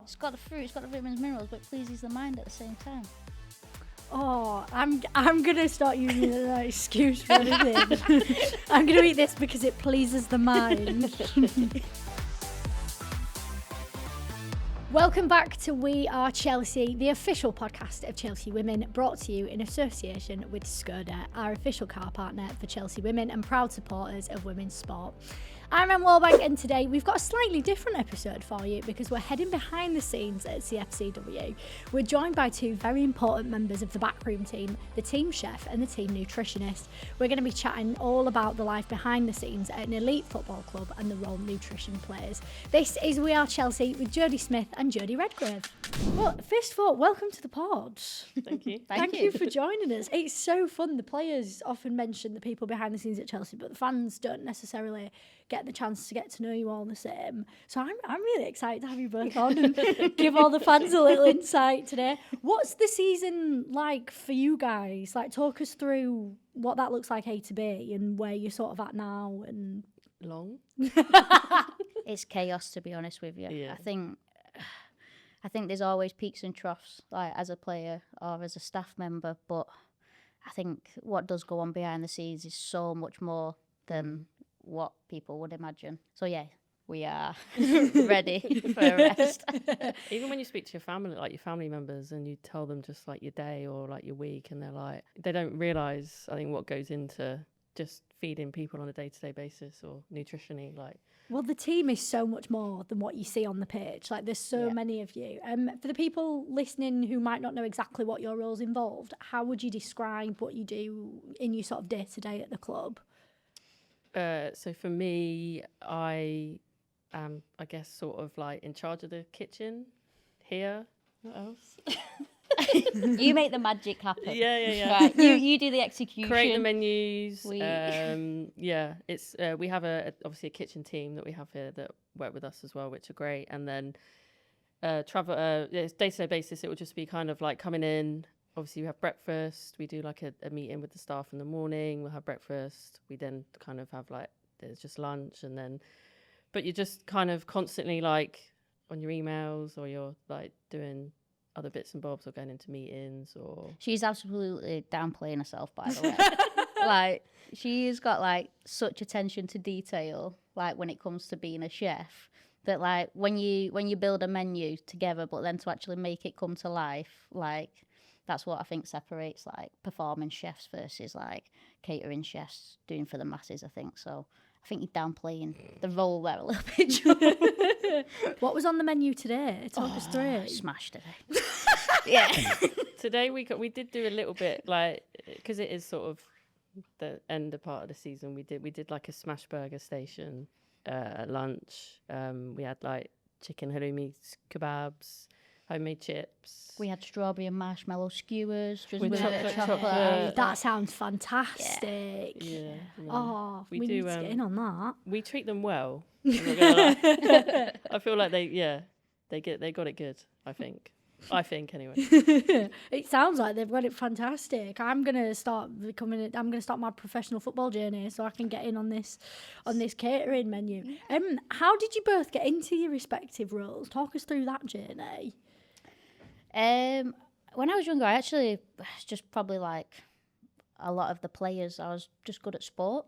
It's got the fruit, it's got the vitamins, minerals, but it pleases the mind at the same time. Oh, I'm gonna start using that excuse for anything. I'm gonna eat this because it pleases the mind. Welcome back to We Are Chelsea, the official podcast of Chelsea Women, brought to you in association with Skoda, our official car partner for Chelsea Women and proud supporters of women's sport. I'm Em Wallbank, and today we've got a slightly different episode for you because we're heading behind the scenes at CFCW. We're joined by two very important members of the backroom team, the team chef and the team nutritionist. We're going to be chatting all about the life behind the scenes at an elite football club and the role nutrition plays. This is We Are Chelsea with Jodie Smith and Jodie Redgrave. Well, first of all, welcome to the pod. Thank you. Thank you for joining us. It's so fun. The players often mention the people behind the scenes at Chelsea, but the fans don't necessarily get the chance to get to know you all the same. So I'm really excited to have you both on and give all the fans a little insight today. What's the season like for you guys? Like, talk us through what that looks like A to B and where you're sort of at now. And Long. It's chaos, to be honest with you. Yeah. I think there's always peaks and troughs, like as a player or as a staff member, but I think what does go on behind the scenes is so much more than what people would imagine. So yeah, we are ready for a rest. Even when you speak to your family, like your family members, and you tell them just like your day or like your week, and they're like, they don't realise, I think, what goes into just feeding people on a day-to-day basis or nutritionally, like. well, the team is so much more than what you see on the pitch. Like, there's so many of you. For the people listening who might not know exactly what your role's involved, how would you describe what you do in your sort of day-to-day at the club? So for me, I am, I guess, sort of like in charge of the kitchen here. What else? You make the magic happen. Yeah. Right, you do the execution. Create the menus. We- It's we have obviously a kitchen team that we have here that work with us as well, which are great. And then travel day-to-day basis, it will just be kind of like coming in. Obviously, we have breakfast. We do like a meeting with the staff in the morning. We'll have breakfast. We then kind of have like, there's just lunch, and then, but you're just kind of constantly like on your emails, or you're like doing other bits and bobs, or going into meetings, or. She's absolutely downplaying herself, by the way. Like, she's got like such attention to detail, like when it comes to being a chef, that like when you build a menu together, but then to actually make it come to life, like that's what I think separates like performance chefs versus like catering chefs doing for the masses, I think. So I think you're downplaying the role there a little bit, Joe. What was on the menu today? Talk us through it. Smashed today. Yeah. Today we did do a little bit, like, because it is sort of the end of part of the season. We did like a smash burger station at lunch. We had like chicken halloumi kebabs, homemade chips. We had strawberry and marshmallow skewers just With with chocolate. That sounds fantastic. Yeah. Oh, we do, need to get in on that. We treat them well. I'm not gonna lie. I feel like they got it good. I think anyway. It sounds like they've got it fantastic. I'm gonna start my professional football journey so I can get in on this catering menu. How did you both get into your respective roles? Talk us through that journey. When I was younger, I actually just probably like a lot of the players, I was just good at sport.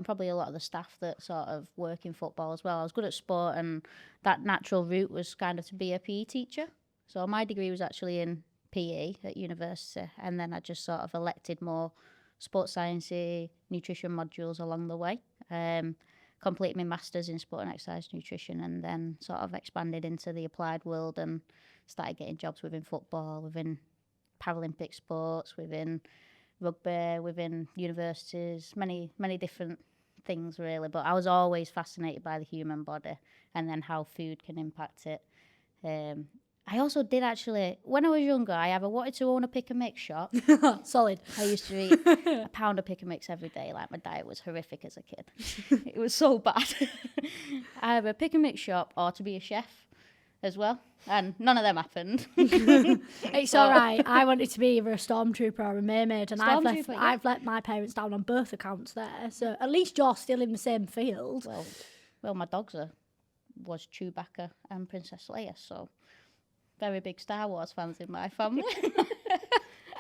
Probably a lot of the staff that sort of work in football as well. I was good at sport, and that natural route was kind of to be a PE teacher. So my degree was actually in PE at university, and then I just sort of elected more sports sciencey, nutrition modules along the way. Completed my masters in sport and exercise nutrition, and then sort of expanded into the applied world and started getting jobs within football, within Paralympic sports, within rugby, within universities, many different things really. But I was always fascinated by the human body and then how food can impact it. I also did actually, when I was younger, I either wanted to own a pick and mix shop. Solid. I used to eat a pound of pick and mix every day. Like, my diet was horrific as a kid. It was so bad. Either a pick and mix shop or to be a chef as well. And none of them happened. It's all right. I wanted to be either a stormtrooper or a mermaid, and I've let my parents down on both accounts there. So at least you're still in the same field. Well, my dogs was Chewbacca and Princess Leia, so very big Star Wars fans in my family.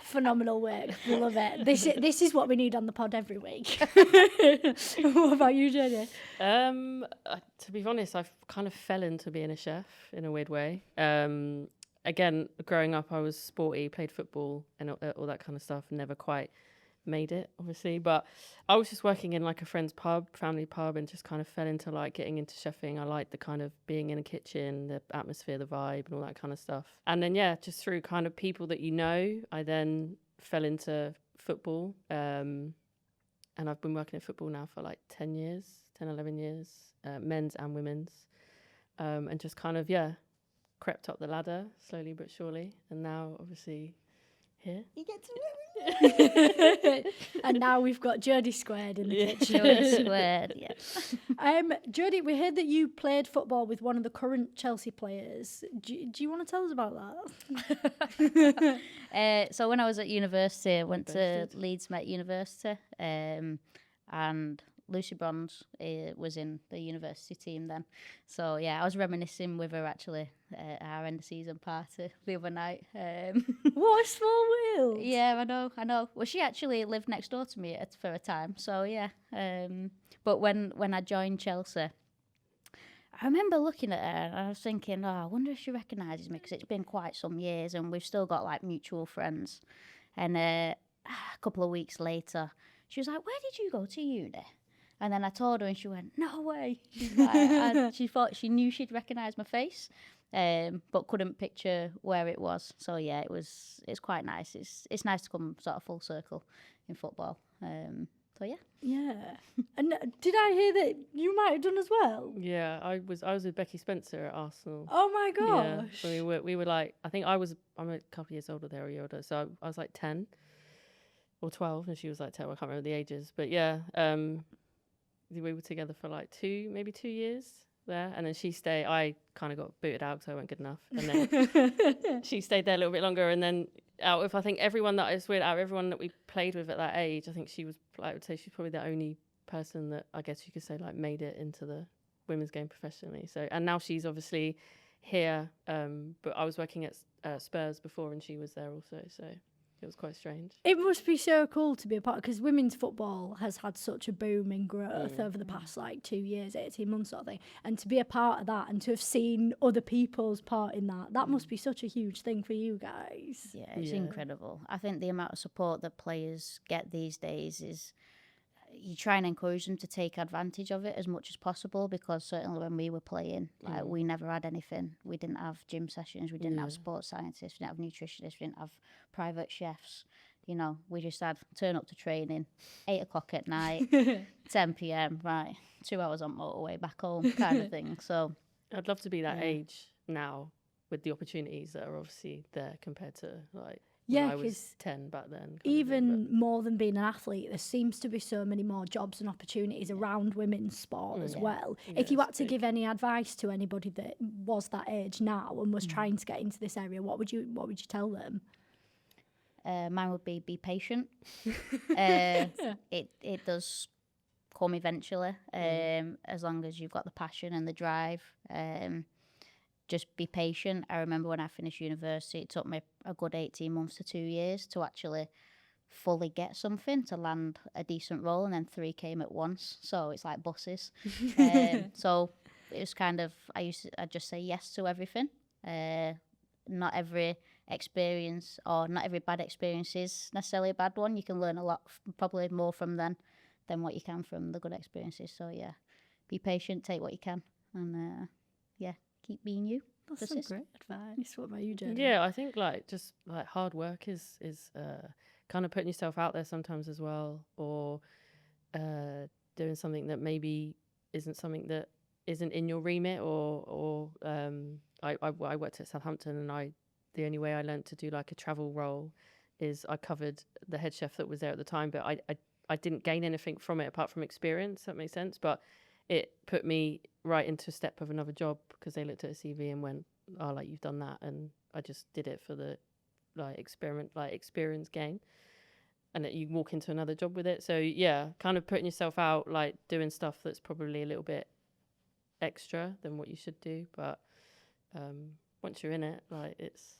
Phenomenal work. We love it. This is what we need on the pod every week. What about you, Jodie? To be honest, I've kind of fell into being a chef in a weird way. Again, growing up, I was sporty, played football and all that kind of stuff. Never quite made it, obviously. But I was just working in like a friend's pub, family pub, and just kind of fell into like getting into chefing. I liked the kind of being in a kitchen, the atmosphere, the vibe, and all that kind of stuff. And then, yeah, just through kind of people that you know, I then fell into football. And I've been working in football now for like 10 years, 10, 11 years, men's and women's. And just kind of, yeah, crept up the ladder slowly but surely. And now, obviously, here. You get to know. And now we've got Jodie squared in the kitchen. Jodie squared, yeah. Jodie, we heard that you played football with one of the current Chelsea players. Do you want to tell us about that? So when I was at university, I went to Leeds Met University, and Lucy Bronze was in the university team then. So yeah, I was reminiscing with her actually at our end of season party the other night. What a small world! Yeah, I know. Well, she actually lived next door to me for a time. So yeah, but when I joined Chelsea, I remember looking at her and I was thinking, I wonder if she recognises me, because it's been quite some years and we've still got like mutual friends. And a couple of weeks later, she was like, "Where did you go to uni?" And then I told her and she went, "No way." She's like, she thought she knew she'd recognise my face, but couldn't picture where it was. So yeah, it's quite nice. It's nice to come sort of full circle in football. So yeah. Yeah. And did I hear that you might have done as well? Yeah, I was with Becky Spencer at Arsenal. Oh my gosh. Yeah, we were like, I think I'm a couple of years older, they were a year older, so I was like 10 or 12 and she was like 10, I can't remember the ages, but yeah, we were together for like 2 years there, and then she stayed. I kind of got booted out because I weren't good enough, and then she stayed there a little bit longer. And then out of everyone that we played with at that age, I think she was, I would say she's probably the only person that I guess you could say like made it into the women's game professionally. So, and now she's obviously here, but I was working at Spurs before, and she was there also. So it was quite strange. It must be so cool to be a part, because women's football has had such a boom in growth over the past like 2 years, 18 months sort of thing. And to be a part of that and to have seen other people's part in that must be such a huge thing for you guys. Yeah, it's incredible. I think the amount of support that players get these days is, you try and encourage them to take advantage of it as much as possible, because certainly when we were playing, like we never had anything. We didn't have gym sessions, we didn't have sports scientists, we didn't have nutritionists, we didn't have private chefs. You know, we just had turn up to training, 8 o'clock at night, 10 p.m, right, 2 hours on motorway back home kind of thing. So I'd love to be that age now with the opportunities that are obviously there compared to like when I was 10 back then. Even more than being an athlete, there seems to be so many more jobs and opportunities around women's sport as well. Yeah, if you had to give any advice to anybody that was that age now and was trying to get into this area, what would you tell them? Mine would be patient. It does come eventually, as long as you've got the passion and the drive. Just be patient. I remember when I finished university, it took me a good 18 months to 2 years to actually fully get something, to land a decent role, and then 3 came at once. So it's like buses. So it was kind of, I'd just say yes to everything. Not every experience or not every bad experience is necessarily a bad one. You can learn a lot, probably more from them than what you can from the good experiences. So yeah, be patient, take what you can, and keep being you. That's some great advice. What about you, Jodie? Yeah, I think like just like hard work is kind of putting yourself out there sometimes as well, or doing something that maybe isn't something that isn't in your remit, or I worked at Southampton, and the only way I learned to do like a travel role is I covered the head chef that was there at the time, but I didn't gain anything from it apart from experience. That makes sense, but it put me right into a step of another job, because they looked at a CV and went, "Oh, like you've done that," and I just did it for the experience gain, and that you walk into another job with it. So yeah, kind of putting yourself out, like doing stuff that's probably a little bit extra than what you should do, but once you're in it, like it's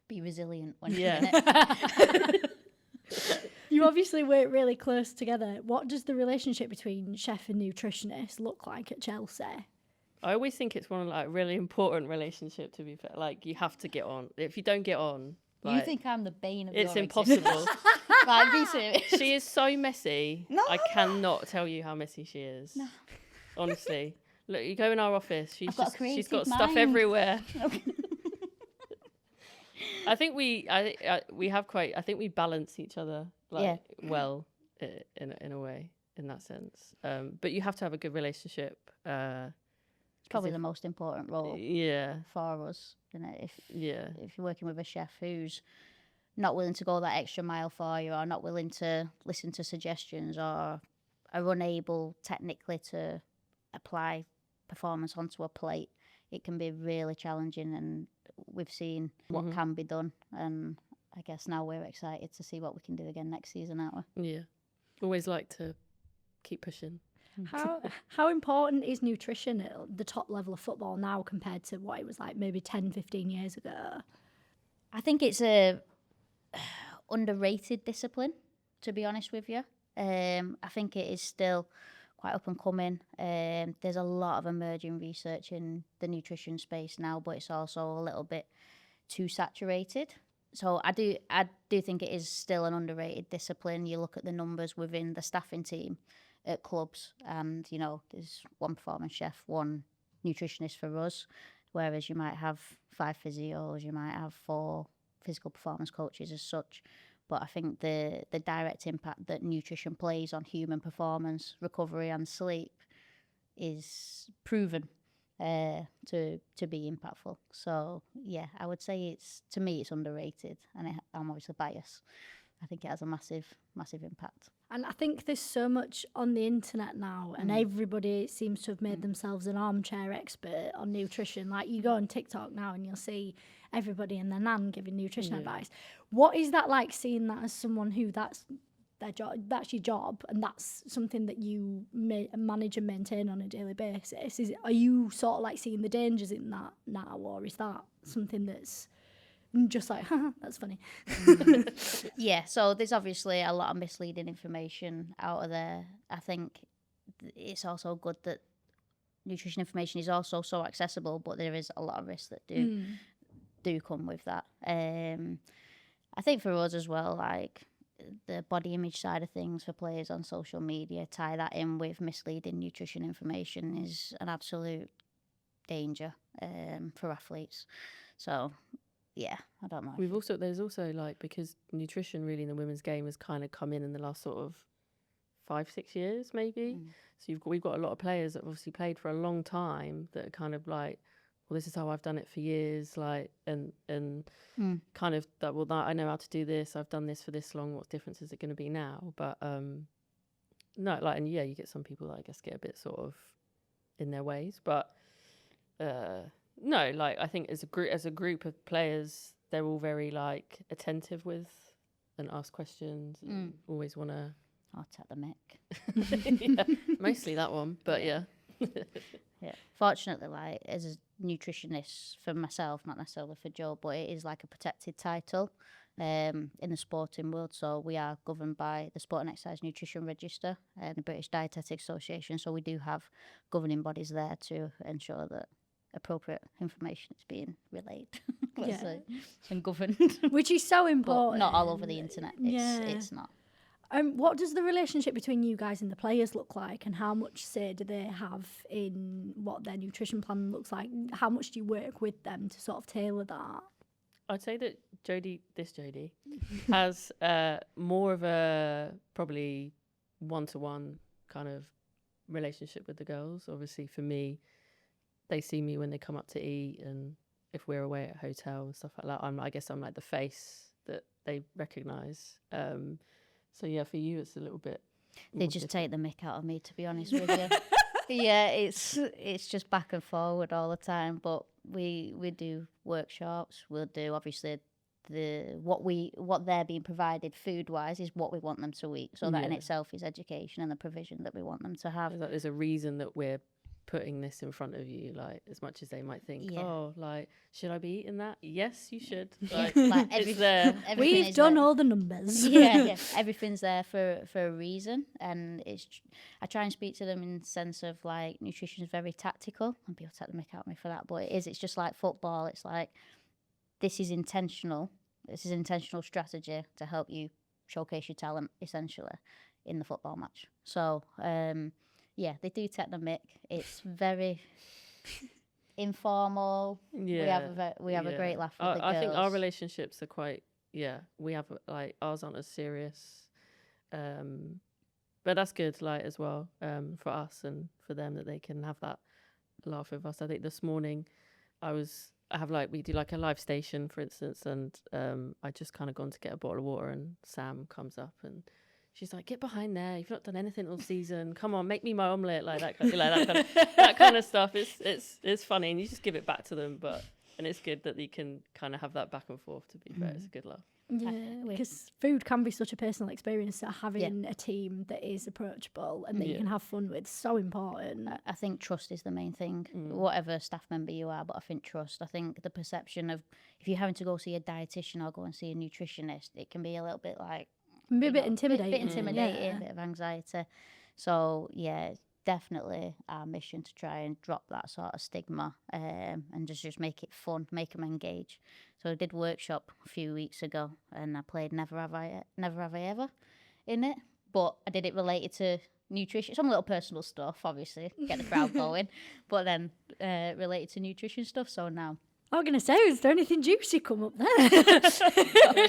Be resilient when you're Yeah. in it. You obviously work really close together. What does the relationship between chef and nutritionist look like at Chelsea? I always think it's one of like really important relationship, to be fair. Like you have to get on. If you don't get on, You like, think I'm the bane of it's your impossible. existence. Like, be serious. She is so messy. No, I cannot tell you how messy she is. No. Honestly. Look, you go in our office, she's I've got a she's creative got stuff mind. everywhere. I think we balance each other like well in a way, in that sense. But you have to have a good relationship. It's probably the most important role Yeah. for us, you know, if Yeah. you're working with a chef who's not willing to go that extra mile for you, or not willing to listen to suggestions, or are unable technically to apply performance onto a plate, it can be really challenging, and we've seen what can be done, and I guess now we're excited to see what we can do again next season, aren't we? Yeah. Always like to keep pushing. How important is nutrition at the top level of football now compared to what it was like maybe 10, 15 years ago? I think it's a underrated discipline, to be honest with you. I think it is still quite up and coming. There's a lot of emerging research in the nutrition space now, but it's also a little bit too saturated. So I do think it is still an underrated discipline. You look at the numbers within the staffing team at clubs, and you know, there's one performance chef, one nutritionist for us, whereas you might have 5 physios, you might have 4 physical performance coaches as such. But I think the direct impact that nutrition plays on human performance, recovery and sleep is proven to be impactful. So yeah, I would say to me it's underrated, and I'm obviously biased. I think it has a massive impact. And I think there's so much on the internet now, and everybody seems to have made themselves an armchair expert on nutrition. Like you go on TikTok now and you'll see everybody and their nan giving nutrition advice. What is that like, seeing that as someone who that's their job, that's your job, and that's something that you manage and maintain on a daily basis? Are you sort of like seeing the dangers in that now, or is that something that's just like, that's funny? Yeah, so there's obviously a lot of misleading information out of there. I think it's also good that nutrition information is also so accessible, but there is a lot of risks that do come with that. I think for us as well, like the body image side of things for players on social media, tie that in with misleading nutrition information is an absolute danger for athletes. So yeah, I don't know. There's also like, because nutrition really in the women's game has kind of come in the last sort of 5-6 years maybe. So we've got a lot of players that have obviously played for a long time that are kind of like, well, this is how I've done it for years, like, and kind of that, well, that I know how to do this, I've done this for this long, what difference is it going to be now? But no, like, and yeah, you get some people that I guess get a bit sort of in their ways, but no, like, I think as a group of players, they're all very like attentive with and ask questions and always want to. I'll take the mic. Yeah, mostly that one, but yeah. Yeah, fortunately, like as a nutritionist for myself, not necessarily for Joe, but it is like a protected title in the sporting world. So we are governed by the Sport and Exercise Nutrition Register and the British Dietetic Association. So we do have governing bodies there to ensure that appropriate information is being relayed, let's say, and governed. Which is so important. But not all over the internet. It's not. What does the relationship between you guys and the players look like, and how much say do they have in what their nutrition plan looks like? How much do you work with them to sort of tailor that? I'd say that Jodie has more of a probably one-to-one kind of relationship with the girls. Obviously, for me, they see me when they come up to eat, and if we're away at a hotel and stuff like that, I guess I'm like the face that they recognise. So yeah, for you, it's a little bit. They just take the mick out of me, to be honest with you. Yeah, it's just back and forward all the time. But we do workshops. We'll do obviously what they're being provided food wise is what we want them to eat. So that in itself is education and the provision that we want them to have. There's a reason that we're putting this in front of you, like, as much as they might think, Yeah. oh, like, should I be eating that? Yes, you should. Yeah, Like, like it's there. everything We've is done there. all the numbers. Yeah, everything's there for a reason, and I try and speak to them in the sense of like nutrition is very tactical, and people take the mick out of me for that, but it's just like football. It's like this is intentional strategy to help you showcase your talent essentially in the football match. So yeah, they do take the mick. It's very informal. Yeah. We have a great laugh with the girls. I think our relationships are quite, we have, like, ours aren't as serious. But that's good, like, as well, for us and for them, that they can have that laugh with us. I think this morning we do like a live station, for instance, and I just kind of gone to get a bottle of water, and Sam comes up and she's like, "Get behind there! You've not done anything all season. Come on, make me my omelette," like that, that kind of stuff. It's funny, and you just give it back to them. And it's good that you can kind of have that back and forth. To be fair, it's a good laugh. Yeah, because food can be such a personal experience, so having a team that is approachable and that you can have fun with, so important. I think trust is the main thing, whatever staff member you are, but I think trust. I think the perception of if you're having to go see a dietitian or go and see a nutritionist, it can be a little bit like... a bit intimidating. Bit intimidating, a bit of anxiety. So, yeah, it's definitely our mission to try and drop that sort of stigma and just make it fun, make them engage. So I did workshop a few weeks ago, and I played Never Have I Ever in it, but I did it related to nutrition, some little personal stuff, obviously, get the crowd going, but then related to nutrition stuff. So now, I was going to say, is there anything juicy come up there?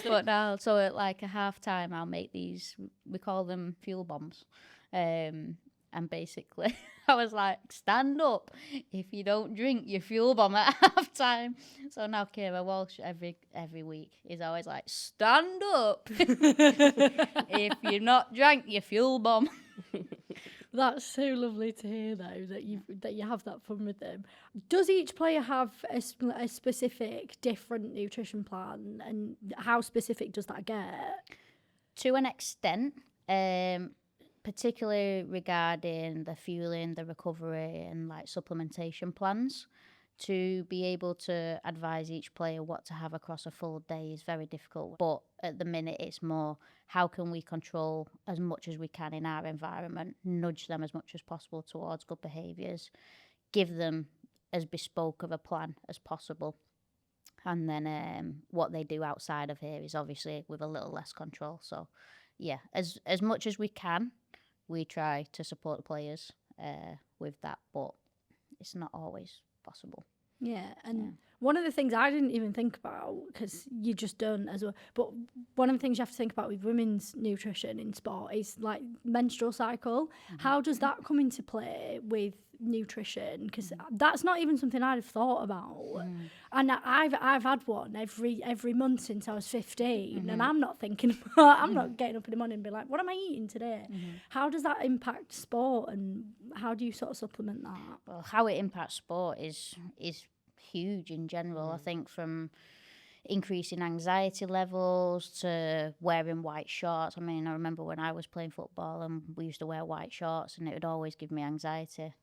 but now, so at like a half time, I'll make these, we call them fuel bombs. And basically, I was like, stand up. If you don't drink, you fuel bomb at half time. So now Kira Walsh every week is always like, stand up. If you're not drank, you fuel bomb. That's so lovely to hear, though, that you have that fun with them. Does each player have a specific, different nutrition plan, and how specific does that get? To an extent, particularly regarding the fueling, the recovery, and like supplementation plans. To be able to advise each player what to have across a full day is very difficult. But at the minute, it's more how can we control as much as we can in our environment, nudge them as much as possible towards good behaviours, give them as bespoke of a plan as possible. And then what they do outside of here is obviously with a little less control. So, yeah, as much as we can, we try to support the players with that, but it's not always possible. Yeah, and one of the things I didn't even think about, because you just don't as well, but one of the things you have to think about with women's nutrition in sport is like menstrual cycle. Mm-hmm. How does that come into play with nutrition? Because that's not even something I'd have thought about. And I've had one every month since I was 15, and I'm not thinking I'm not getting up in the morning and be like, what am I eating today? How does that impact sport, and how do you sort of supplement that? Well, how it impacts sport is huge in general. I think from increasing anxiety levels to wearing white shorts. I mean, I remember when I was playing football and we used to wear white shorts, and it would always give me anxiety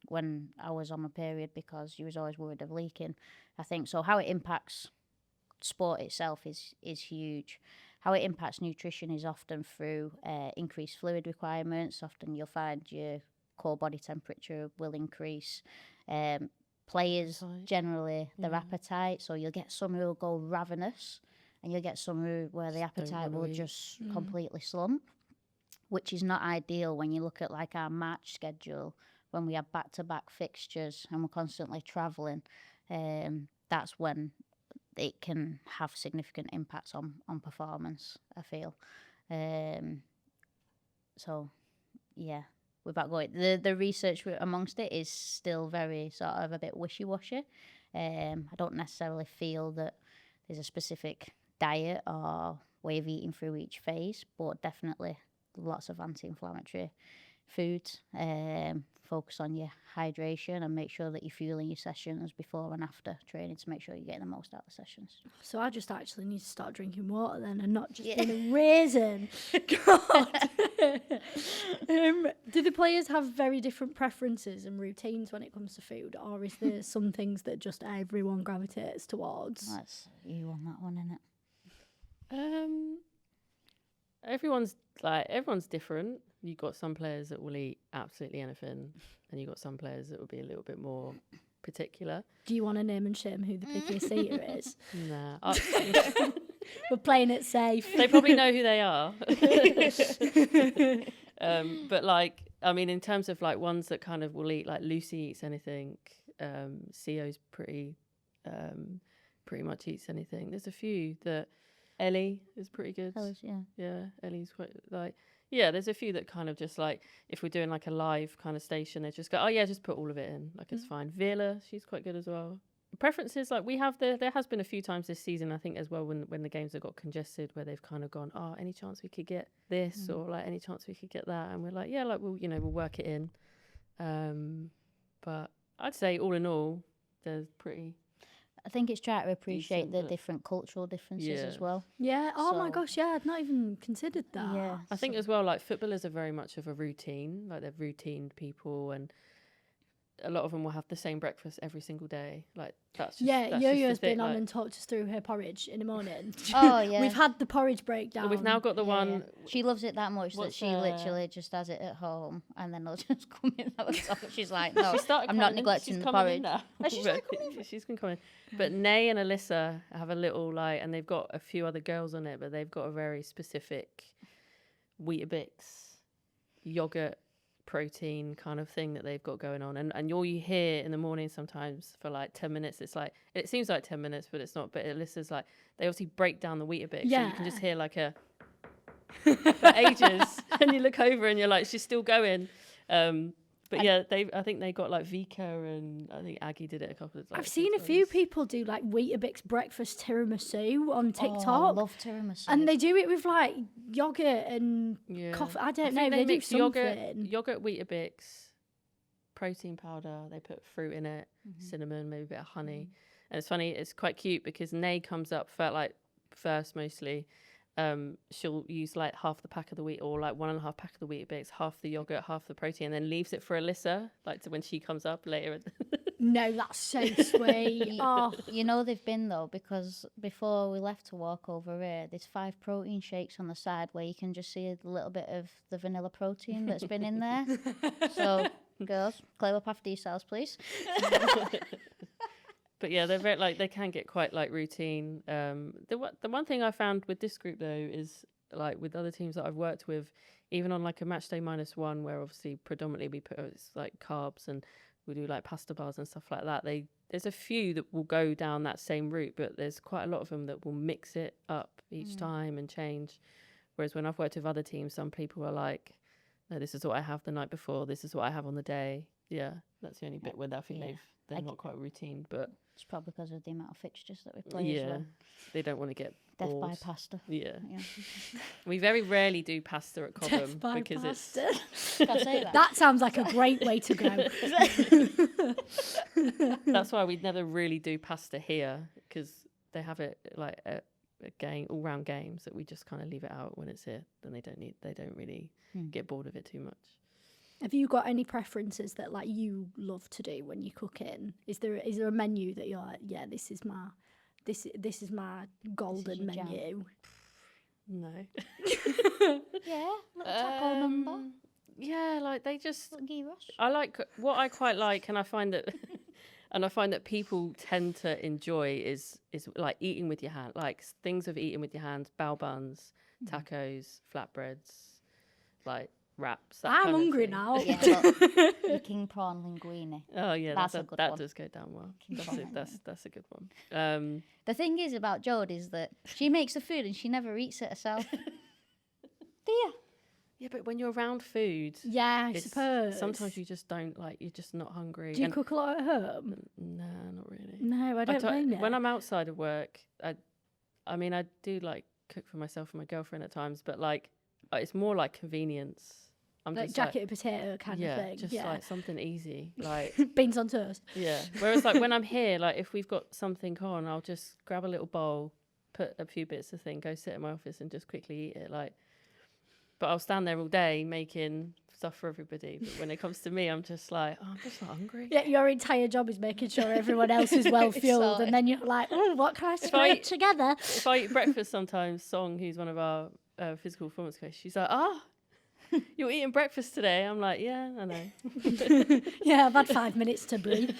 when I was on my period, because you was always worried of leaking. I think so. How it impacts sport itself is huge. How it impacts nutrition is often through increased fluid requirements. Often you'll find your core body temperature will increase. Players generally their appetite, so you'll get some who will go ravenous, and you'll get some where the appetite will just completely slump, which is not ideal when you look at like our match schedule, when we have back-to-back fixtures and we're constantly travelling. That's when it can have significant impacts on performance, I feel. So yeah, without going, the research amongst it is still very sort of a bit wishy-washy. I don't necessarily feel that there's a specific diet or way of eating through each phase, but definitely lots of anti-inflammatory foods. Focus on your hydration and make sure that you're fueling your sessions before and after training to make sure you're getting the most out of the sessions. So I just actually need to start drinking water then and not just being a raisin. God. Do the players have very different preferences and routines when it comes to food, or is there some things that just everyone gravitates towards? That's you on that one, Um, everyone's different. You've got some players that will eat absolutely anything, and you've got some players that will be a little bit more particular. Do you want to name and shame who the pickiest eater is? Nah. We're playing it safe. They probably know who they are. But like, I mean, in terms of like ones that kind of will eat, like Lucy eats anything. CO's pretty much eats anything. There's a few that Ellie is pretty good. Yeah, Ellie's quite like. Yeah, there's a few that kind of just like, if we're doing like a live kind of station, they just go, oh yeah, just put all of it in. Like, it's fine. Vila, she's quite good as well. Preferences, like we have, there has been a few times this season, I think, as well, when the games have got congested, where they've kind of gone, oh, any chance we could get this, or like any chance we could get that. And we're like, yeah, like, we'll work it in. But I'd say all in all, they're pretty... I think it's trying to appreciate Decent, the but- different cultural differences as well. Yeah. Oh my So- gosh. Yeah, I'd not even considered that. Yeah. I think as well, like footballers are very much of a routine, like they're routine people, and a lot of them will have the same breakfast every single day. Like that's just, Yeah, that's Yo-Yo's just the thing, been on like, and talked us through her porridge in the morning. Oh, yeah. We've had the porridge breakdown. we've now got the Yeah, one. yeah. She loves it that much that What's, she literally just has it at home and then they'll just come in. She's like, no, She started I'm not coming in. neglecting She's the coming porridge. in now. Oh, she's not coming in. She's been coming. But Nay and Alyssa have a little like, and they've got a few other girls on it, but they've got a very specific Weetabix yogurt protein kind of thing that they've got going on, and all you hear in the morning sometimes for like 10 minutes, it's like, it seems like 10 minutes but it's not, but Alyssa's like, they obviously break down the Weetabix, so you can just hear like a for ages and you look over and you're like, she's still going. But yeah, I think they got like Vika, and I think Aggie did it a couple of times. I've seen a few people do like Weetabix breakfast tiramisu on TikTok. Oh, I love tiramisu. And they do it with like yogurt and Yeah. coffee. I I don't think know. They do mix something. yogurt Weetabix, protein powder. They put fruit in it, cinnamon, maybe a bit of honey. And it's funny. It's quite cute because Nay comes up for like first mostly. She'll use like half the pack of the wheat, or like 1.5 pack of the Weetabix, half the yogurt, half the protein, and then leaves it for Alyssa, like to when she comes up later. No, that's so sweet. Oh, You know they've been though, because before we left to walk over here, there's 5 protein shakes on the side where you can just see a little bit of the vanilla protein that's been in there. So, girls, clear up after yourselves, please. But yeah, they're very like, they can get quite like routine. The one thing I found with this group though is like with other teams that I've worked with, even on like a match day -1, where obviously predominantly we put it's like carbs and we do like pasta bars and stuff like that. There's a few that will go down that same route, but there's quite a lot of them that will mix it up each time and change. Whereas when I've worked with other teams, some people are like, no, this is what I have the night before. This is what I have on the day. Yeah, that's the only bit where I think they're not quite routine, but It's probably because of the amount of fixtures that we play yeah, as well. they don't want to get Death bored. by pasta. Yeah. Yeah. We very rarely do pasta at Cobham death by because pasta. Did I say that? That sounds like a great way to go. that's why we never really do pasta here, because they have it like a game, all round games that we just kind of leave it out when it's here. Then they don't really get bored of it too much. Have you got any preferences that like you love to do when you cook in? Is there a menu that you're like, yeah, this is my golden your jam? menu? No. Yeah, little taco number. Yeah, like they just. Little gyros. I like what I quite like, and I find that people tend to enjoy is like eating with your hand, like things of eating with your hands, bao buns, tacos, flatbreads, like wraps. That I'm kind of hungry thing. now. Yeah, look, the king prawn linguine. Oh yeah, That's a good that one. does go down well. King That's prawn. that's a good one. The thing is about Jodie is that she makes the food and she never eats it herself. Do you? Yeah, but when you're around food, Yeah, I it's- suppose. sometimes you just don't like. You're just not hungry. Do you And- cook a lot at home? Nah, not really. No, I don't blame you. When I'm outside of work, I mean, I do like cook for myself and my girlfriend at times, but like, it's more like convenience. I'm like just jacket and potato kind of thing. Just like something easy, like beans on toast. Yeah. Whereas like when I'm here, like if we've got something on, I'll just grab a little bowl, put a few bits of thing, go sit in my office and just quickly eat it. Like, but I'll stand there all day making stuff for everybody. But when it comes to me, I'm just like, oh, I'm just not hungry. Yeah, your entire job is making sure everyone else is well fueled, and then you're like, oh, what can I scrape together? If I eat breakfast sometimes, Song, who's one of our physical performance coaches, she's like, you're eating breakfast today. I'm like, yeah, I know. Yeah, I've had 5 minutes to breathe.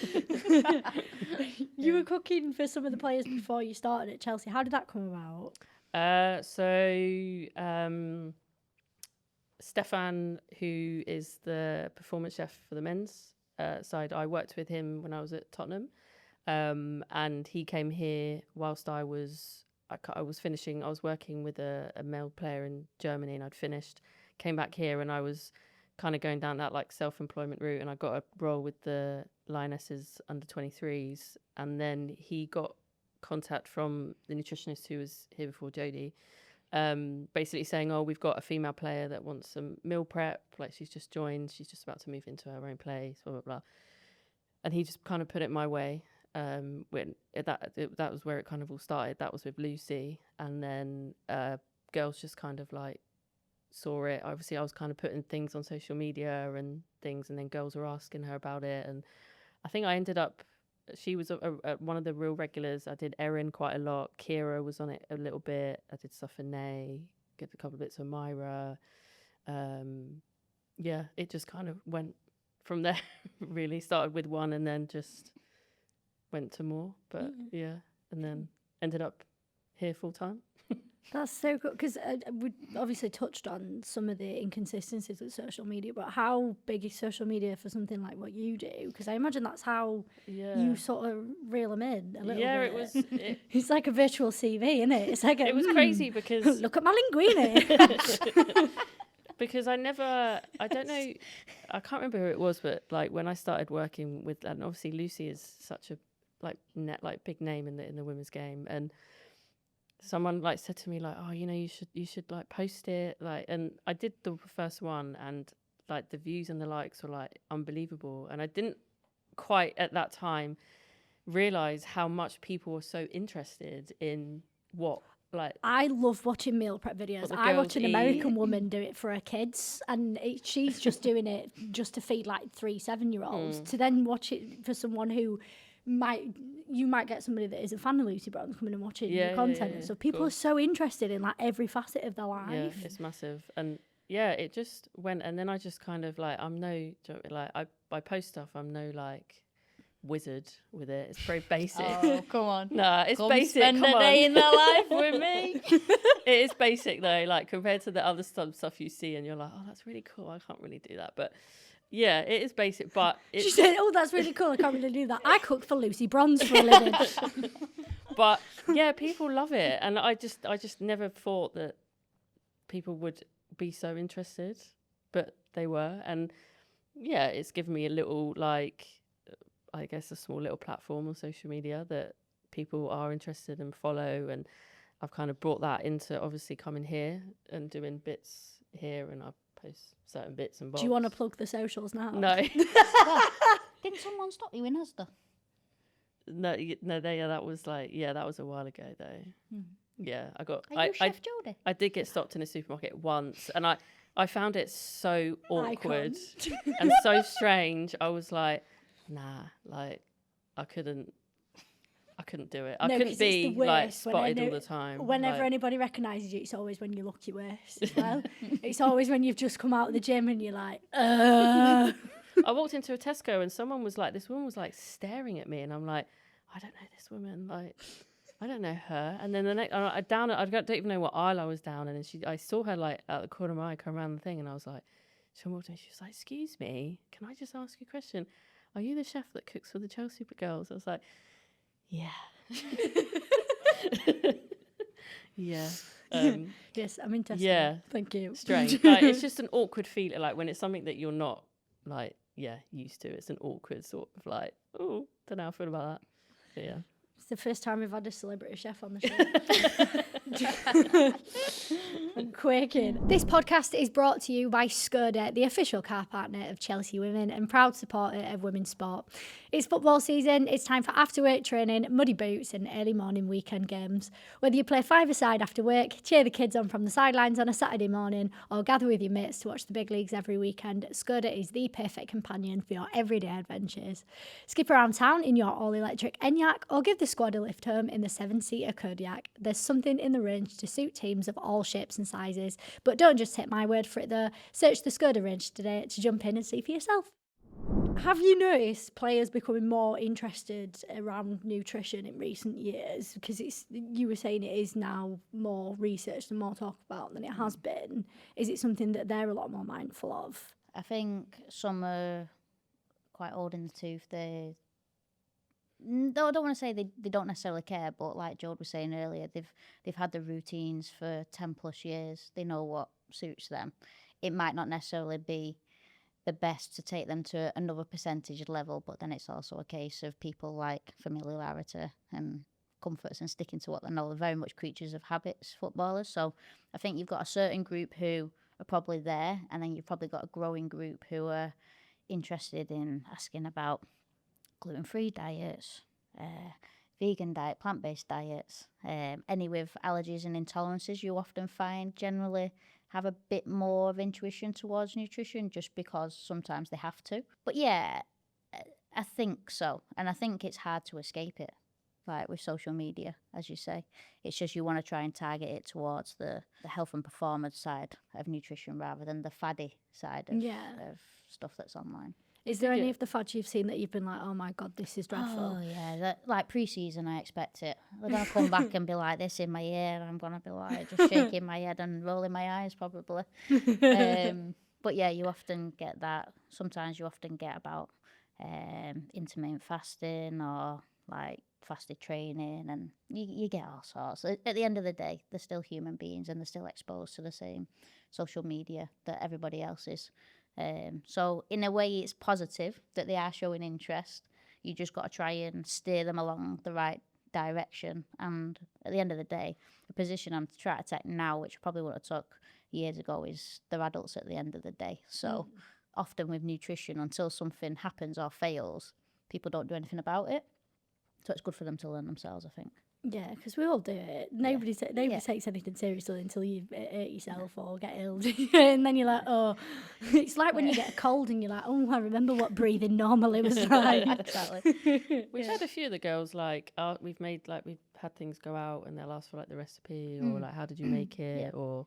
You were cooking for some of the players before you started at Chelsea. How did that come about? Stefan, who is the performance chef for the men's side, I worked with him when I was at Tottenham, and he came here whilst I was finishing. I was working with a male player in Germany, and I'd finished, came back here, and I was kind of going down that like self-employment route, and I got a role with the Lionesses under 23s, and then he got contact from the nutritionist who was here before, Jodie, basically saying, oh, we've got a female player that wants some meal prep, like she's just joined, she's just about to move into her own place, blah blah blah. And he just kind of put it my way. When that was where it kind of all started. That was with Lucy, and then girls just kind of like saw it. Obviously I was kind of putting things on social media and things, and then girls were asking her about it, and I think I ended up, she was one of the real regulars. I did Erin quite a lot. Kira was on it a little bit. I did stuff for Nay, did a couple of bits of Myra. Yeah, it just kind of went from there. Really started with one and then just went to more. But yeah, and then ended up here full time. That's so good, because we obviously touched on some of the inconsistencies with social media, but how big is social media for something like what you do? Because I imagine that's how you sort of reel them in a little bit. Yeah, it was. It's like a virtual CV, isn't it? It's like it was crazy because look at my linguine. Because I don't know, I can't remember who it was, but like when I started working with, and obviously Lucy is such a big name in the women's game, and someone like said to me like, oh, you know, you should like post it, like, and I did the first one, and like the views and the likes were like unbelievable, and I didn't quite at that time realize how much people were so interested in what, like, I love watching meal prep videos. I watch an American woman do it for her kids, and she's just doing it just to feed like 3 7-year-olds, to then watch it for someone who you might get somebody that is a fan of Lucy Brown coming and watching your content. And so people are so interested in like every facet of their life. Yeah, it's massive. And yeah, it just went, and then I just kind of like, I post stuff, I'm no like wizard with it. It's very basic. Oh, come on. Nah, it's come basic. Spend a day in their life with me. It is basic though, like compared to the other stuff you see, and you're like, oh, that's really cool. I can't really do that, but yeah, it is basic. But she said, oh, that's really cool. I can't really do that. I cook for Lucy Bronze for a living. But yeah, people love it, and I just never thought that people would be so interested, but they were, and yeah, it's given me a little, like, I guess a small little platform on social media that people are interested and follow, and I've kind of brought that into obviously coming here and doing bits here, and I post certain bits and bobs. Do you want to plug the socials now? No. Didn't someone stop you in Asda? No, that was a while ago though. Yeah, Are you Chef Jodie? I did get stopped in a supermarket once, and I found it so awkward and so strange. I was like, nah, like I couldn't do it. I couldn't be like spotted all the time. Whenever anybody recognises you, it's always when you look your worst as well. It's always when you've just come out of the gym and you're like, I walked into a Tesco and this woman was like staring at me, and I'm like, I don't know this woman, like I don't know her. And then the next, I don't even know what aisle I was down, and then I saw her like out the corner of my eye come around the thing, and I was like, she walked in, she was like, excuse me, can I just ask you a question? Are you the chef that cooks for the Chelsea girls? I was like, yeah. Yeah. Yes, I'm interested. Yeah. Thank you. Strange. Like, it's just an awkward feeling, like when it's something that you're not like, used to. It's an awkward sort of like, oh, don't know how I feel about that. But yeah. It's the first time we've had a celebrity chef on the show. I'm quaking. This podcast is brought to you by Skoda, the official car partner of Chelsea Women and proud supporter of women's sport. It's football season, it's time for after-work training, muddy boots and early morning weekend games. Whether you play five-a-side after work, cheer the kids on from the sidelines on a Saturday morning, or gather with your mates to watch the big leagues every weekend, Skoda is the perfect companion for your everyday adventures. Skip around town in your all-electric Enyaq or give the squad a lift home in the 7-seater Kodiak. There's something in the range to suit teams of all shapes and sizes. But don't just take my word for it though. Search the Skoda range today to jump in and see for yourself. Have you noticed players becoming more interested around nutrition in recent years? Because you were saying it is now more researched and more talked about than it has been. Is it something that they're a lot more mindful of? I think some are quite old in the tooth. I don't want to say they don't necessarily care, but like Jodie was saying earlier, they've had the routines for 10 plus years. They know what suits them. It might not necessarily be the best to take them to another percentage level, but then it's also a case of people like familiarity and comforts and sticking to what they know. They're very much creatures of habits, footballers. So I think you've got a certain group who are probably there, and then you've probably got a growing group who are interested in asking about gluten-free diets, vegan diet, plant-based diets. Any with allergies and intolerances, you often find generally have a bit more of intuition towards nutrition just because sometimes they have to. But yeah, I think so. And I think it's hard to escape it, like with social media, as you say. It's just you want to try and target it towards the health and performance side of nutrition rather than the faddy side of stuff that's online. Is there any of the fads you've seen that you've been like, oh my God, this is dreadful? Oh, yeah. Like pre-season, I expect it. They're going to come back and be like this in my ear, and I'm going to be like just shaking my head and rolling my eyes probably. But yeah, you often get that. Sometimes you often get about intermittent fasting or like fasted training, and you get all sorts. At the end of the day, they're still human beings and they're still exposed to the same social media that everybody else is. So in a way, it's positive that they are showing interest. You just got to try and steer them along the right direction. And at the end of the day, the position I'm trying to take now, which I probably would have took years ago, is they're adults at the end of the day. So often with nutrition, until something happens or fails, people don't do anything about it. So it's good for them to learn themselves, I think. Yeah, because we all do it. Nobody takes anything seriously until you hurt yourself or get ill. And then you're like, oh, it's like when you get a cold and you're like, oh, I remember what breathing normally was like. Exactly. We've had a few of the girls, like, we've had things go out and they'll ask for, like, the recipe or, like, how did you make it? Or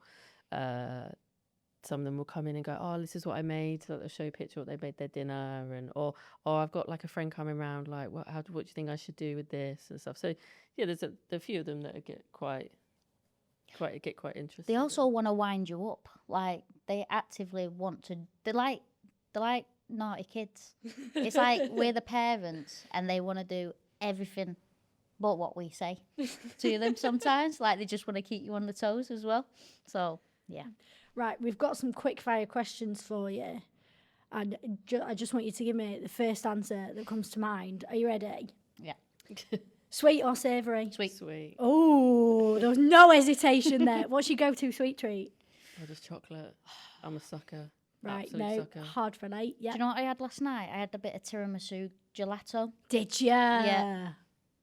some of them will come in and go, oh, this is what I made. So they'll show a picture of what they made their dinner. And or I've got, like, a friend coming around, like, what do you think I should do with this and stuff. So, yeah, there's a few of them that get quite interested. They also want to wind you up. Like, they actively want to. They're like naughty kids. It's like we're the parents, and they want to do everything but what we say to them. Sometimes, like, they just want to keep you on the toes as well. So, yeah. Right, we've got some quick fire questions for you, and I just want you to give me the first answer that comes to mind. Are you ready? Yeah. Sweet or savoury? Sweet. Oh, there was no hesitation there. What's your go-to sweet treat? Oh, just chocolate. I'm a sucker. Right, Absolute sucker. hard for an 8. Yeah. Do you know what I had last night? I had a bit of tiramisu gelato. Did ya? Yeah.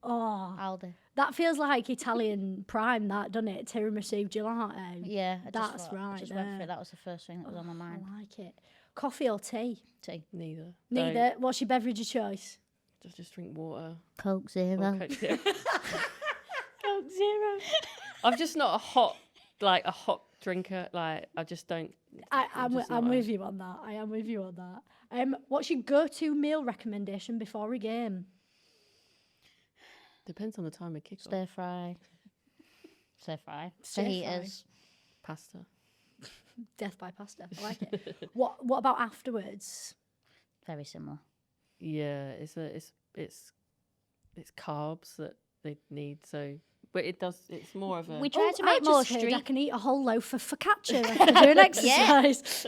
Oh, Aldi. that feels like Italian prime, that, doesn't it? Tiramisu gelato. Yeah. That's right. I just went for it. That was the first thing that was on my mind. I like it. Coffee or tea? Tea. Neither. Neither. What's your beverage of choice? Just drink water. Coke Zero. Or Coke Zero. Coke Zero. I'm just not a hot drinker. Like, I just don't. I'm with you on that. I am with you on that. What's your go-to meal recommendation before a game? Depends on the time of kickoff. Stir fry. Stir Fajitas. Pasta. Death by pasta. I like it. What about afterwards? Very similar. Yeah, it's carbs that they need. So, but it's more of a. We try to make more street. I can eat a whole loaf of focaccia after doing exercise.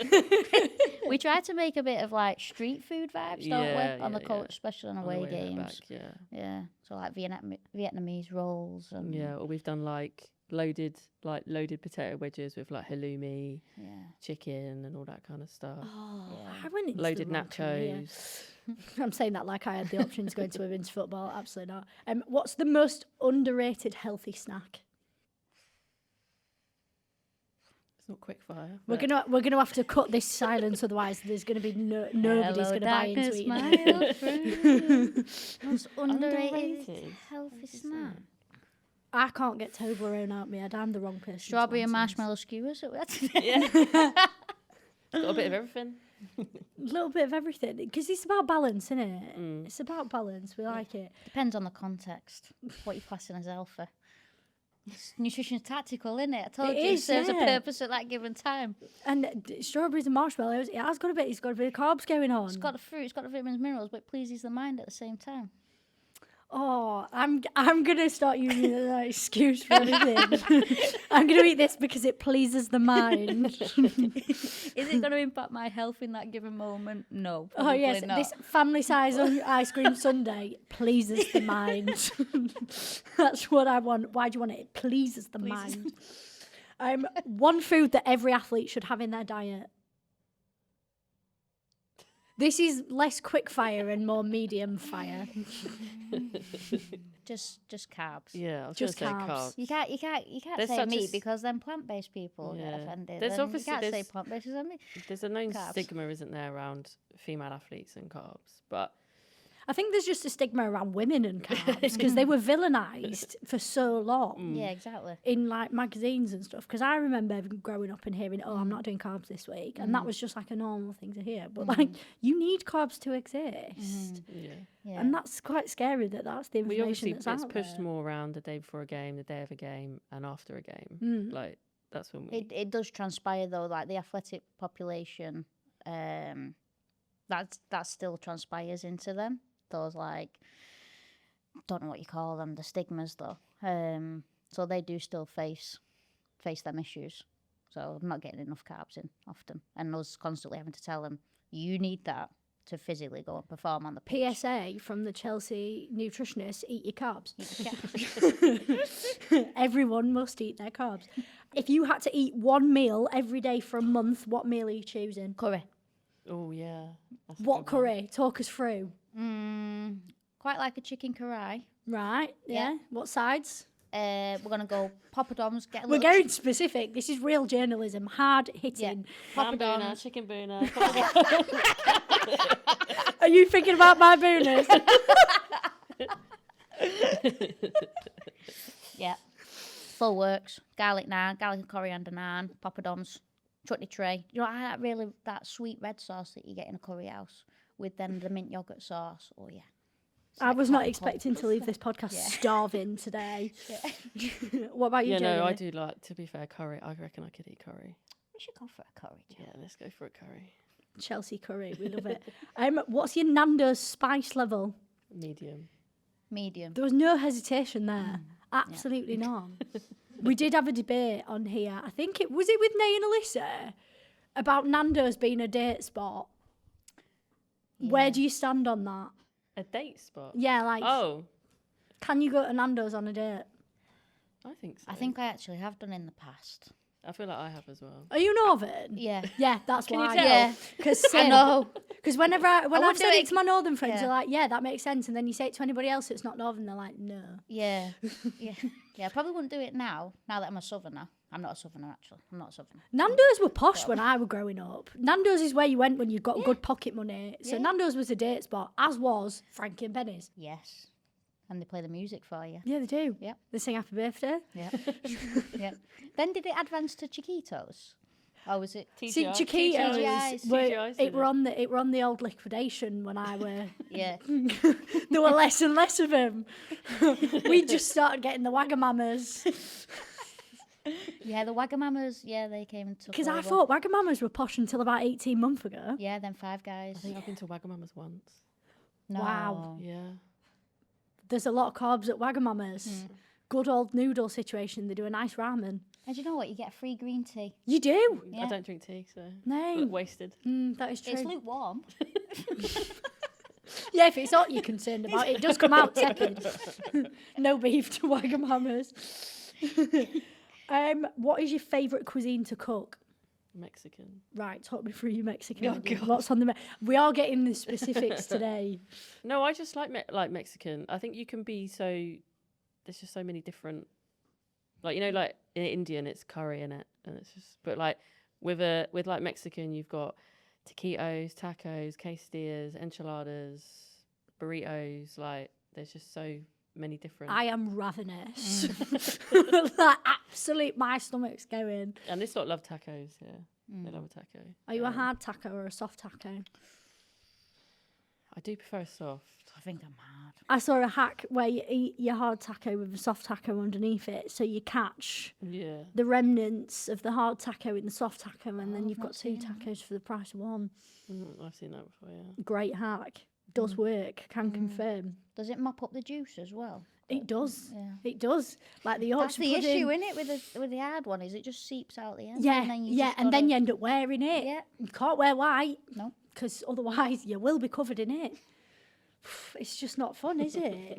We try to make a bit of like street food vibes, don't we? On the coach, especially on away games. Back, Yeah. So like Vietnamese rolls. And or we've done like loaded potato wedges with like halloumi, Yeah. chicken, and all that kind of stuff. Oh, Yeah. I went into Loaded the wrong career. nachos. I'm saying that like I had the option to go into women's football. Absolutely not. What's the most underrated healthy snack? It's not quick fire. We're gonna have to cut this silence, otherwise there's gonna be nobody's Hello, gonna buy into darkness, eating my it. old friend. Most underrated Underrated. healthy snack. I can't get Toblerone out of my head. I'm the wrong person. to Strawberry and answer marshmallow skewers. That we had today. Yeah. Got a bit of everything. this. A little bit of everything, because it's about balance, isn't it? Mm. It's about balance. We like it. Depends on the context. What you're classing as alpha. Nutrition is tactical, isn't it? I told It you, it is, serves a yeah. purpose at that given time. And strawberries and marshmallows, it's got a bit of carbs going on. It's got the fruit, it's got the vitamins, minerals, but it pleases the mind at the same time. Oh, I'm gonna start using it as an excuse for everything. I'm gonna eat this because it pleases the mind. Is it going to impact my health in that given moment? No. Oh yes, probably not. this family size ice cream sundae pleases the mind. That's what I want. Why do you want it? It pleases the mind. One food that every athlete should have in their diet. This is less quick fire and more medium fire. just carbs. Yeah, I was Just going to say carbs. carbs. You can't There's say such a meat s- because then plant-based people get Yeah. offended. There's and obviously- you can't say there's- plant-based because meat. There's a known Carbs. stigma, isn't there, around female athletes and carbs? But I think there's just a stigma around women and carbs because they were villainised for so long. Yeah, exactly. In like magazines and stuff, because I remember growing up and hearing, "Oh, I'm not doing carbs this week," and that was just like a normal thing to hear. But like, you need carbs to exist, yeah, Yeah. and that's quite scary that that's the we information obviously that's it's out pushed there. more around the day before a game, the day of a game, and after a game. Like that's when we. It does transpire though, like the athletic population, that still transpires into them. Those like, don't know what you call them, the stigmas though. So they do still face them issues. So I'm not getting enough carbs in often, and us constantly having to tell them you need that to physically go and perform on the pitch. PSA from the Chelsea Nutritionist: eat your carbs. Yeah. Everyone must eat their carbs. If you had to eat one meal every day for a month, what meal are you choosing? Curry. Oh yeah. That's a What good one. curry? Talk us through. Quite like a chicken curry. Right? Yeah. What sides? We're gonna go poppadoms. Get a We're little getting specific. This is real journalism, hard hitting. Lamb boona, poppadoms. chicken boona. Are you thinking about my booners? Yeah. Full works. Garlic naan, garlic and coriander naan, poppadoms, chutney tray. You know, that sweet red sauce that you get in a curry house with then the mint yogurt sauce. Oh yeah. It's I like was not hot expecting to leave this podcast Yeah. starving today. What about you, Yeah, Jodie? no, I do like. To be fair, curry. I reckon I could eat curry. We should go for a curry. Yeah, let's go for a curry. Chelsea curry, we love it. What's your Nando's spice level? Medium. Medium. There was no hesitation there. Absolutely none. We did have a debate on here. I think it was with Nay and Alyssa about Nando's being a date spot. Where do you stand on that? A date spot. Yeah, like, Oh, can you go to Nando's on a date? I think so. I think I actually have done in the past. I feel like I have as well. Are you Northern? Yeah. Yeah, that's Can you why. tell? Yeah. Because I know. Because when I've wouldn't said do it it- to my Northern friends, Yeah. they're like, yeah, that makes sense. And then you say it to anybody else that's not Northern, they're like, no. Yeah. Yeah. Yeah. I probably wouldn't do it now that I'm a southerner. I'm not a southerner, actually. I'm not a southerner. Nando's were posh when I was growing up. Nando's is where you went when you'd got good pocket money. So Yeah. Nando's was a date spot, as was Frankie and Benny's. Yes. And they play the music for you. Yeah, they do. Yep. They sing happy birthday. Yeah. Yeah. Then did it advance to Chiquitos? Or was it? See, TGI. Chiquitos TGI's did it were on the old liquidation when I were. Yeah. There were less and less of them. We just started getting the Wagamamas Yeah, the Wagamamas, yeah, they came and took because I over. thought Wagamamas were posh until about 18 months ago. Yeah, then Five Guys. I think I've been to Wagamama's once. No. Wow. Yeah. There's a lot of carbs at Wagamamas. Good old noodle situation. They do a nice ramen. And you know what? You get free green tea. You do? Yeah. I don't drink tea, so No. look wasted. That is true. It's lukewarm. Yeah, if it's hot you're concerned about, it does come out tepid. No beef to Wagamama's. What is your favourite cuisine to cook? Mexican. Right, talk me through your Mexican. Oh, menu. God. What's on the? We are getting the specifics today. No, I just like Mexican. I think you can be so. There's just so many different. Like, you know, like in Indian, it's curry in it, and it's just. But like with like Mexican, you've got taquitos, tacos, quesadillas, enchiladas, burritos. Like, there's just so many different. I am ravenous. Like, absolute, my stomach's going. And this lot love tacos. Yeah, they love a taco. Are you a hard taco or a soft taco? I do prefer soft. I think I'm hard. I saw a hack where you eat your hard taco with a soft taco underneath it, so you catch the remnants of the hard taco in the soft taco, and then you've got two tacos for the price of one. I've seen that before. Yeah. Great hack. Does work. Can confirm. Does it mop up the juice as well? It does. Yeah. It does. Like the That's Yorkshire the pudding. issue, isn't it, with the hard one? Is it just seeps out the end? Yeah, and then you yeah, just and then gotta- you end up wearing it. Yeah. You can't wear white. No. Because otherwise you will be covered in it. It's just not fun, is it?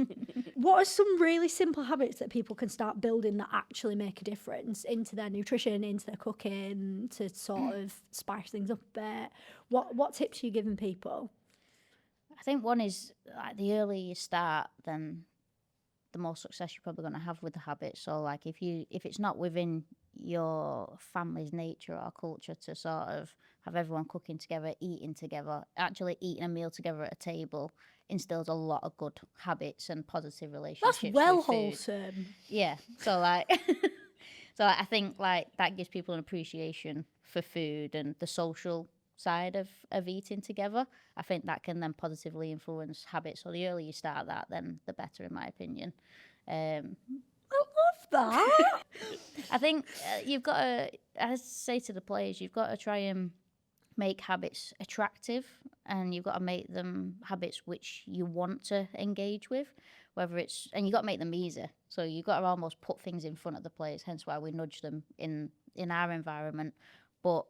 What are some really simple habits that people can start building that actually make a difference into their nutrition, into their cooking, to sort of spice things up a bit? What tips are you giving people? I think one is like the earlier you start, then the more success you're probably going to have with the habit. So like if it's not within your family's nature or culture to sort of have everyone cooking together, eating together, actually eating a meal together at a table instills a lot of good habits and positive relationships. That's well with food. wholesome. Yeah. So like so I think like that gives people an appreciation for food and the social side of eating together. I think that can then positively influence habits. So the earlier you start that, then the better, in my opinion. I love that. I think you've got to, I say to the players, you've got to try and make habits attractive, and you've got to make them habits which you want to engage with, whether it's, and you've got to make them easy. So you've got to almost put things in front of the players, hence why we nudge them in our environment. But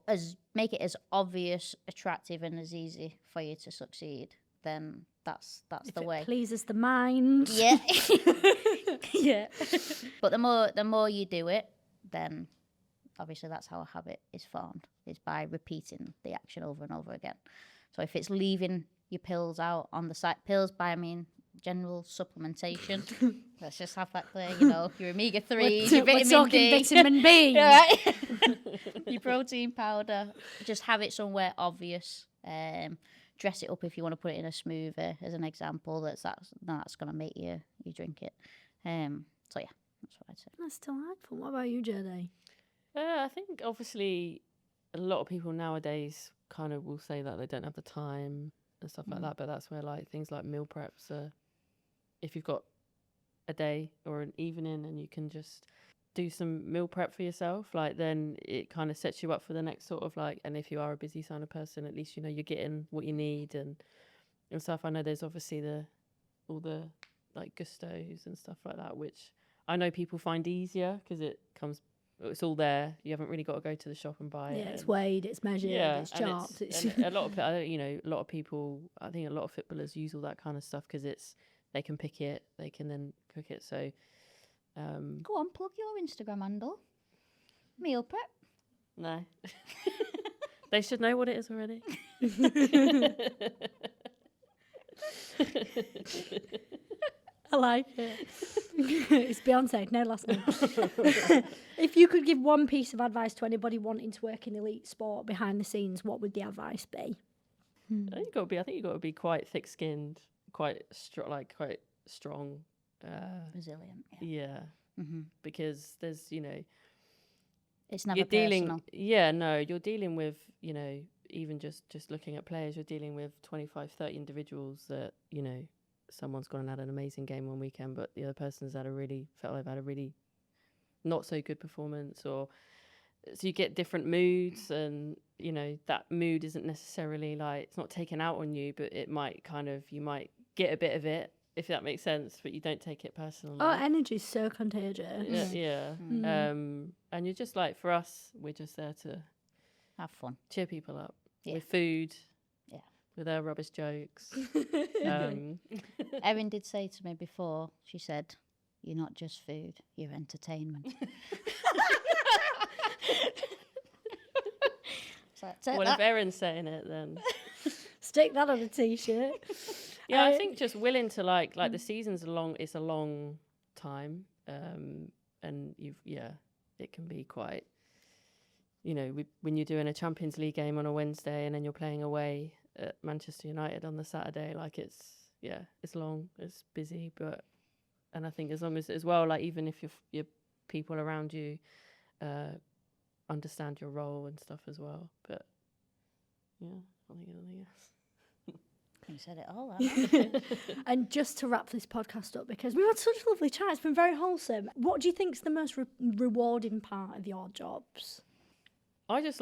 make it as obvious, attractive, and as easy for you to succeed. Then that's If the it way. pleases the mind. Yeah, yeah. But the more you do it, then obviously that's how a habit is formed. Is by repeating the action over and over again. So if it's leaving your pills out on the side, pills by I mean general supplementation. Let's just have that clear. You know, your omega-3s, your We're vitamin talking D. vitamin B. Right. Your protein powder. Just have it somewhere obvious. Dress it up if you want to put it in a smoothie, as an example. That's going to make you drink it. So yeah, that's what I'd say. That's delightful. What about you, Jodie? I think obviously a lot of people nowadays kind of will say that they don't have the time and stuff like that, but that's where like things like meal preps are. If you've got a day or an evening and you can just do some meal prep for yourself, like then it kind of sets you up for the next sort of like, and if you are a busy kind of person, at least you know you're getting what you need and stuff. I know there's obviously all the like gustos and stuff like that, which I know people find easier because it's all there. You haven't really got to go to the shop and buy it. Yeah, it's weighed, it's measured, it's chopped. And a lot of a lot of people, I think a lot of footballers use all that kind of stuff because they can pick it, they can then cook it. So Go on, plug your Instagram handle. Meal prep. no, they should know what it is already. I like it. It's Beyonce, no last name. If you could give one piece of advice to anybody wanting to work in elite sport behind the scenes, what would the advice be? I think you've got to be quite thick-skinned, quite strong. Resilient. Yeah, because there's It's never you're dealing. personal. Yeah, no, you're dealing with even just looking at players, you're dealing with 25, 30 individuals that someone's gone and had an amazing game one weekend, but the other person's felt they've had a really not so good performance, or so you get different moods, and that mood isn't necessarily like it's not taken out on you, but it might you might get a bit of it, if that makes sense, but you don't take it personally. Oh, energy is so contagious. Yeah. And you're just like, for us, we're just there to Have fun. cheer people up Yeah. with food. Yeah. With our rubbish jokes. Erin did say to me before, she said, you're not just food, you're entertainment. So Well, if Erin's saying it, then Stick that on a t-shirt. yeah, I think just willing to like the season's it's a long time, and it can be quite, when you're doing a Champions League game on a Wednesday and then you're playing away at Manchester United on the Saturday, like it's long, it's busy, and I think as long as well, like even if your people around you understand your role and stuff as well, but yeah, I think anything else. You said it all. Haven't you? And just to wrap this podcast up, because we've had such a lovely chat, it's been very wholesome. What do you think's the most rewarding part of your jobs? I just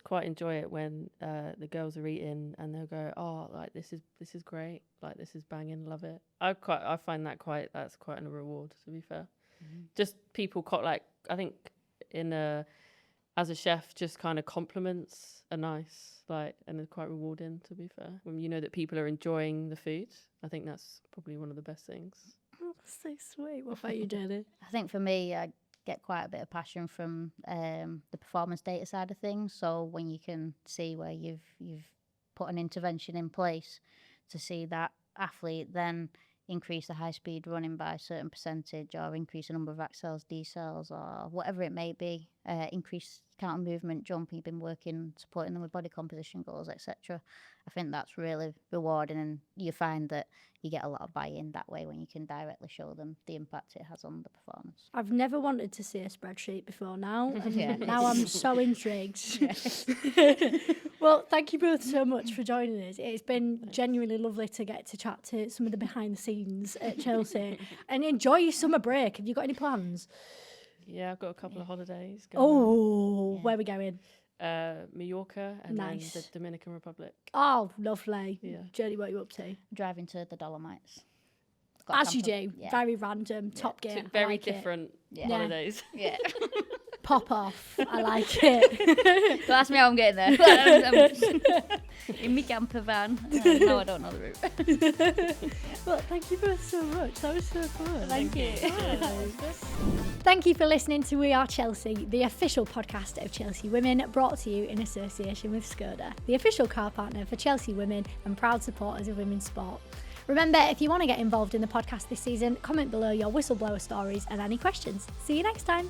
quite enjoy it when the girls are eating and they'll go, oh, like this is great, like this is banging, love it. I find that's quite a reward, to be fair. Mm-hmm. Just people I think as a chef, just kind of compliments are nice, and it's quite rewarding, to be fair. When you know that people are enjoying the food, I think that's probably one of the best things. Oh, that's so sweet. What about you, Jodie? I think for me, I get quite a bit of passion from the performance data side of things. So when you can see where you've put an intervention in place to see that athlete then increase the high speed running by a certain percentage, or increase the number of accels, decels, or whatever it may be, increase counter movement, jump, you've been working, supporting them with body composition goals, etc. I think that's really rewarding, and you find that you get a lot of buy-in that way when you can directly show them the impact it has on the performance. I've never wanted to see a spreadsheet before now, and Yeah. now I'm so intrigued. Well, thank you both so much for joining us. It's been genuinely lovely to get to chat to some of the behind the scenes at Chelsea. And enjoy your summer break. Have you got any plans? Yeah, I've got a couple of holidays. Where are we going? Mallorca and Nice. then the Dominican Republic. Oh, lovely. Yeah. Jodie, what are you up to? Driving to the Dolomites. Got a As you camper. do. Yeah. Very random. Top gear. Two I very like it. different Yeah. holidays. Yeah. Pop off. I like it. So that's me how I'm getting there. In my camper van. No, I don't know the route. Well, thank you both so much. That was so fun. Thank you. Thank you for listening to We Are Chelsea, the official podcast of Chelsea Women, brought to you in association with Skoda, the official car partner for Chelsea Women and proud supporters of women's sport. Remember, if you want to get involved in the podcast this season, comment below your whistleblower stories and any questions. See you next time.